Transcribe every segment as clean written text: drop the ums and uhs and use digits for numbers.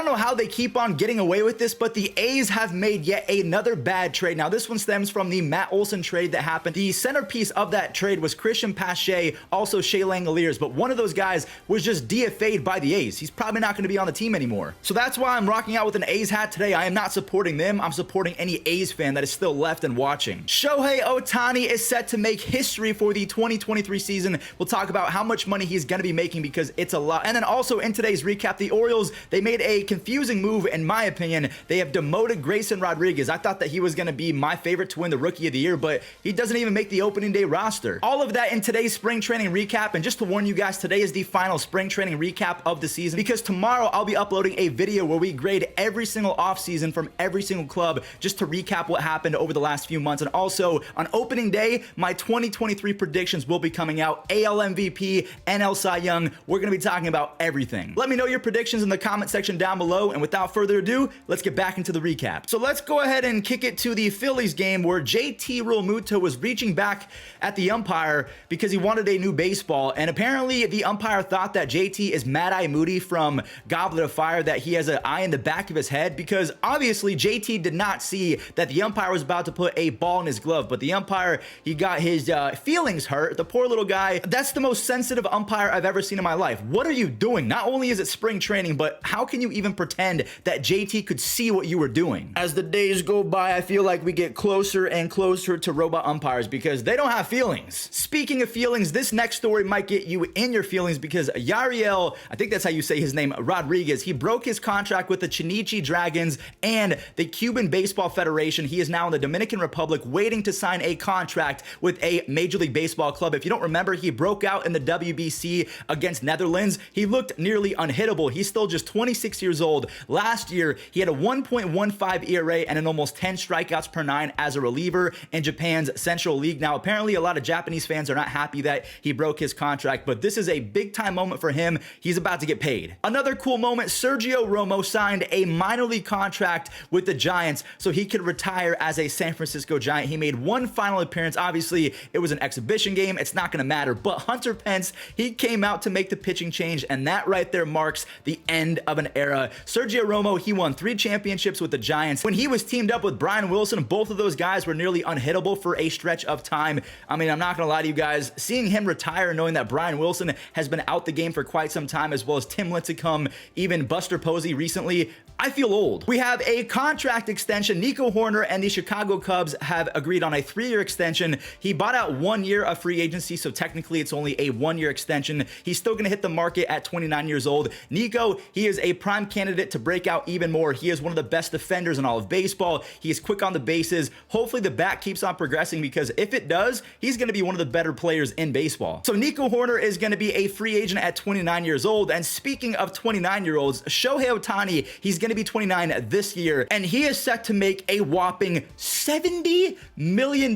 don't know how they keep on getting away with this, but the A's have made yet another bad trade. Now, this one stems from the Matt Olson trade that happened. The centerpiece of that trade was Cristian Pache, also Shea Langoliers, but one of those guys was just DFA'd by the A's. He's probably not going to be on the team anymore. So that's why I'm rocking out with an A's hat today. I am not supporting them. I'm supporting any A's fan that is still left and watching. Shohei Ohtani is set to make history for the 2023 season. We'll talk about how much money he's going to be making because it's a lot. And then also in today's recap, the Orioles, they made a confusing move in my opinion. They have demoted Grayson Rodriguez. I thought that he was going to be my favorite to win the Rookie of the Year, but he doesn't even make the opening day roster. All of that in today's spring training recap. And just to warn you guys, today is the final spring training recap of the season because tomorrow I'll be uploading a video where we grade every single offseason from every single club just to recap what happened over the last few months. And also on opening day, my 2023 predictions will be coming out. AL MVP, NL Cy Young. We're going to be talking about everything. Let me know your predictions in the comment section down below. And without further ado, let's get back into the recap. So let's go ahead and kick it to the Phillies game where JT Realmuto was reaching back at the umpire because he wanted a new baseball. And apparently the umpire thought that JT is Mad Eye Moody from Goblet of Fire, that he has an eye in the back of his head, because obviously JT did not see that the umpire was about to put a ball in his glove. But the umpire, he got his feelings hurt. The poor little guy. That's the most sensitive umpire I've ever seen in my life. What are you doing? Not only is it spring training, but how can you even pretend that JT could see what you were doing? As the days go by, I feel like we get closer and closer to robot umpires because they don't have feelings. Speaking of feelings, this next story might get you in your feelings because Yoriel, I think that's how you say his name, Rodriguez, he broke his contract with the Chinichi Dragons and the Cuban Baseball Federation. He is now in the Dominican Republic waiting to sign a contract with a Major League Baseball club. If you don't remember, he broke out in the WBC against Netherlands. He looked nearly unhittable. He's still just 26 years old. Last year, he had a 1.15 ERA and an almost 10 strikeouts per 9 as a reliever in Japan's Central League. Now, apparently, a lot of Japanese fans are not happy that he broke his contract, but this is a big-time moment for him. He's about to get paid. Another cool moment, Sergio Romo signed a minor league contract with the Giants so he could retire as a San Francisco Giant. He made one final appearance. Obviously, it was an exhibition game. It's not going to matter, but Hunter Pence, he came out to make the pitching change, and that right there marks the end of an era. Sergio Romo, he won 3 championships with the Giants. When he was teamed up with Brian Wilson, both of those guys were nearly unhittable for a stretch of time. I mean, I'm not going to lie to you guys. Seeing him retire, knowing that Brian Wilson has been out the game for quite some time, as well as Tim Lincecum, even Buster Posey recently, I feel old. We have a contract extension. Nico Horner and the Chicago Cubs have agreed on a 3-year extension. He bought out 1 year of free agency, so technically it's only a 1-year extension. He's still going to hit the market at 29 years old. Nico, he is a prime candidate to break out even more. He is one of the best defenders in all of baseball. He is quick on the bases. Hopefully the bat keeps on progressing because if it does, he's going to be one of the better players in baseball. So Nico Horner is going to be a free agent at 29 years old. And speaking of 29-year-olds, Shohei Ohtani, he's going to be 29 this year, and he is set to make a whopping $70 million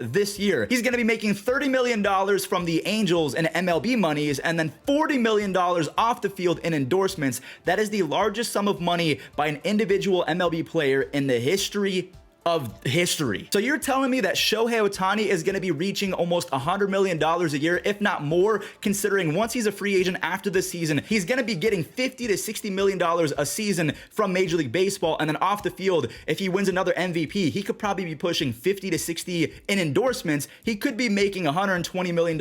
this year. He's going to be making $30 million from the Angels and MLB monies, and then $40 million off the field in endorsements. That is the largest sum of money by an individual MLB player in the history of history. So you're telling me that Shohei Ohtani is going to be reaching almost $100 million a year, if not more, considering once he's a free agent after this season, he's going to be getting $50 to $60 million a season from Major League Baseball. And then off the field, if he wins another MVP, he could probably be pushing 50 to 60 in endorsements. He could be making $120 million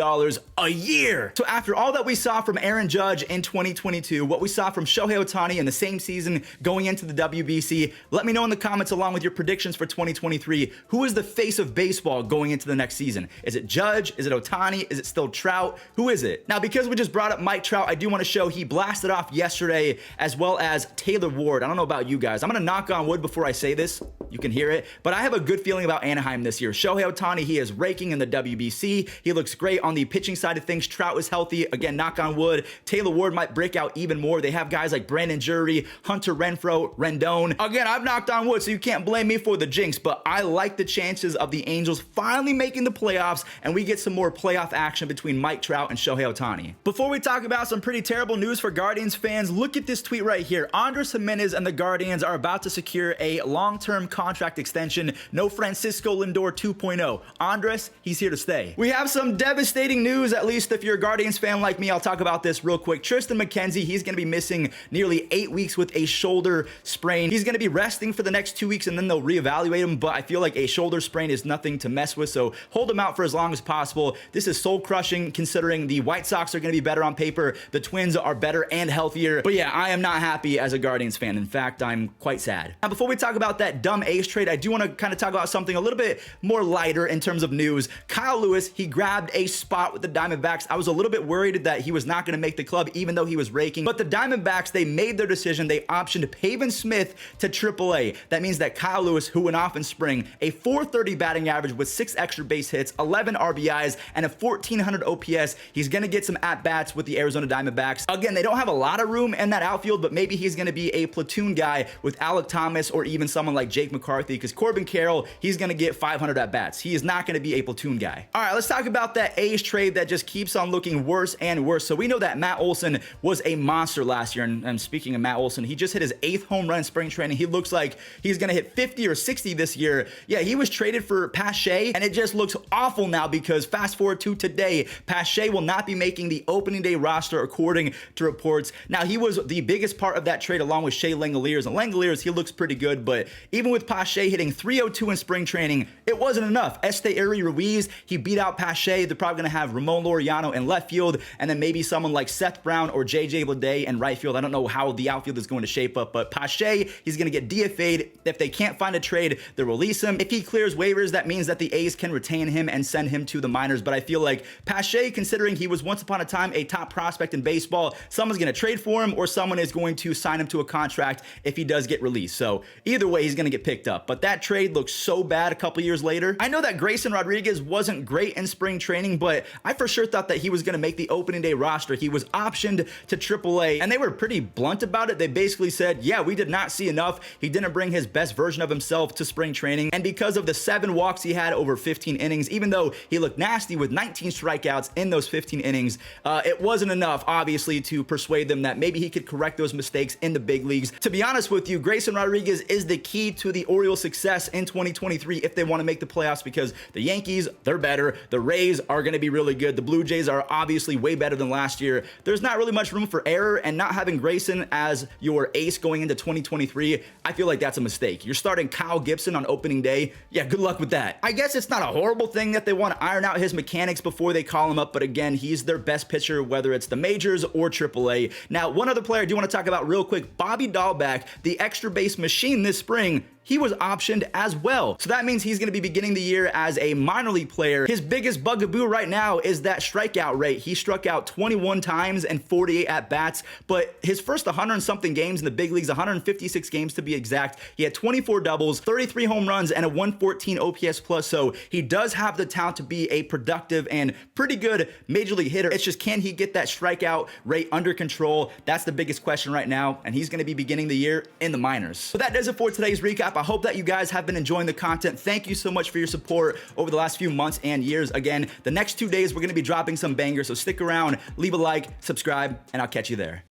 a year. So after all that we saw from Aaron Judge in 2022, what we saw from Shohei Ohtani in the same season going into the WBC, let me know in the comments along with your predictions for 2023, who is the face of baseball going into the next season? Is it Judge? Is it Ohtani? Is it still Trout? Who is it? Now, because we just brought up Mike Trout, I do want to show he blasted off yesterday, as well as Taylor Ward. I don't know about you guys. I'm going to knock on wood before I say this. You can hear it, but I have a good feeling about Anaheim this year. Shohei Ohtani, he is raking in the WBC. He looks great on the pitching side of things. Trout is healthy. Again, knock on wood. Taylor Ward might break out even more. They have guys like Brandon Drury, Hunter Renfroe, Rendon. Again, I've knocked on wood, so you can't blame me for the jinx, but I like the chances of the Angels finally making the playoffs and we get some more playoff action between Mike Trout and Shohei Ohtani. Before we talk about some pretty terrible news for Guardians fans, look at this tweet right here. Andrés Giménez and the Guardians are about to secure a long-term contract extension. No Francisco Lindor 2.0. Andrés, he's here to stay. We have some devastating news, at least if you're a Guardians fan like me. I'll talk about this real quick. Tristan McKenzie, he's going to be missing nearly 8 weeks with a shoulder sprain. He's going to be resting for the next 2 weeks and then they'll reevaluate him, but I feel like a shoulder sprain is nothing to mess with, so hold him out for as long as possible. This is soul crushing considering the White Sox are going to be better on paper, the Twins are better and healthier, but yeah, I am not happy as a Guardians fan. In fact, I'm quite sad. Now, before we talk about that dumb ace trade, I do want to kind of talk about something a little bit more lighter in terms of news. Kyle Lewis, he grabbed a spot with the Diamondbacks. I was a little bit worried that he was not going to make the club even though he was raking, but the Diamondbacks, they made their decision. They optioned Pavin Smith to AAA. That means that Kyle Lewis, who went off in spring, a .430 batting average with 6 extra base hits, 11 RBIs, and a 1400 OPS. He's going to get some at-bats with the Arizona Diamondbacks. Again, they don't have a lot of room in that outfield, but maybe he's going to be a platoon guy with Alec Thomas or even someone like Jake McCarthy, because Corbin Carroll, he's going to get 500 at-bats. He is not going to be a platoon guy. All right, let's talk about that A's trade that just keeps on looking worse and worse. So we know that Matt Olson was a monster last year, and speaking of Matt Olson, he just hit his 8th home run in spring training. He looks like he's going to hit 50 or 60 this year. Yeah, he was traded for Pache, and it just looks awful now because fast forward to today, Pache will not be making the opening day roster according to reports. Now, he was the biggest part of that trade along with Shea Langoliers, and Langoliers, he looks pretty good, but even with Pache hitting 302 in spring training, it wasn't enough. Esteury Ruiz, he beat out Pache. They're probably going to have Ramon Laureano in left field, and then maybe someone like Seth Brown or JJ Bleday in right field. I don't know how the outfield is going to shape up, but Pache, he's going to get DFA'd. If they can't find a trade, they'll release him. If he clears waivers, that means that the A's can retain him and send him to the minors, but I feel like Pache, considering he was once upon a time a top prospect in baseball, someone's going to trade for him or someone is going to sign him to a contract if he does get released. So either way, he's going to get picked up, but that trade looks so bad a couple years later. I know that Grayson Rodriguez wasn't great in spring training, but I for sure thought that he was going to make the opening day roster. He was optioned to AAA, and they were pretty blunt about it. They basically said, yeah, we did not see enough. He didn't bring his best version of himself to spring training, and because of the 7 walks he had over 15 innings, even though he looked nasty with 19 strikeouts in those 15 innings, it wasn't enough, obviously, to persuade them that maybe he could correct those mistakes in the big leagues. To be honest with you, Grayson Rodriguez is the key to the Orioles' success in 2023 if they want to make the playoffs, because the Yankees, they're better. The Rays are going to be really good. The Blue Jays are obviously way better than last year. There's not really much room for error, and not having Grayson as your ace going into 2023, I feel like that's a mistake. You're starting Kyle Gibson on opening day. Yeah, good luck with that. I guess it's not a horrible thing that they want to iron out his mechanics before they call him up, but again, he's their best pitcher, whether it's the majors or AAA. Now, one other player I do want to talk about real quick, Bobby Dahlbeck, the extra base machine this spring. He was optioned as well. So that means he's going to be beginning the year as a minor league player. His biggest bugaboo right now is that strikeout rate. He struck out 21 times and 48 at-bats, but his first 100 and something games in the big leagues, 156 games to be exact, he had 24 doubles, 33 home runs, and a 114 OPS plus, so he does have the talent to be a productive and pretty good major league hitter. It's just, can he get that strikeout rate under control? That's the biggest question right now, and he's going to be beginning the year in the minors. So that does it for today's recap. I hope that you guys have been enjoying the content. Thank you so much for your support over the last few months and years. Again, the next 2 days, we're going to be dropping some bangers, so stick around, leave a like, subscribe, and I'll catch you there.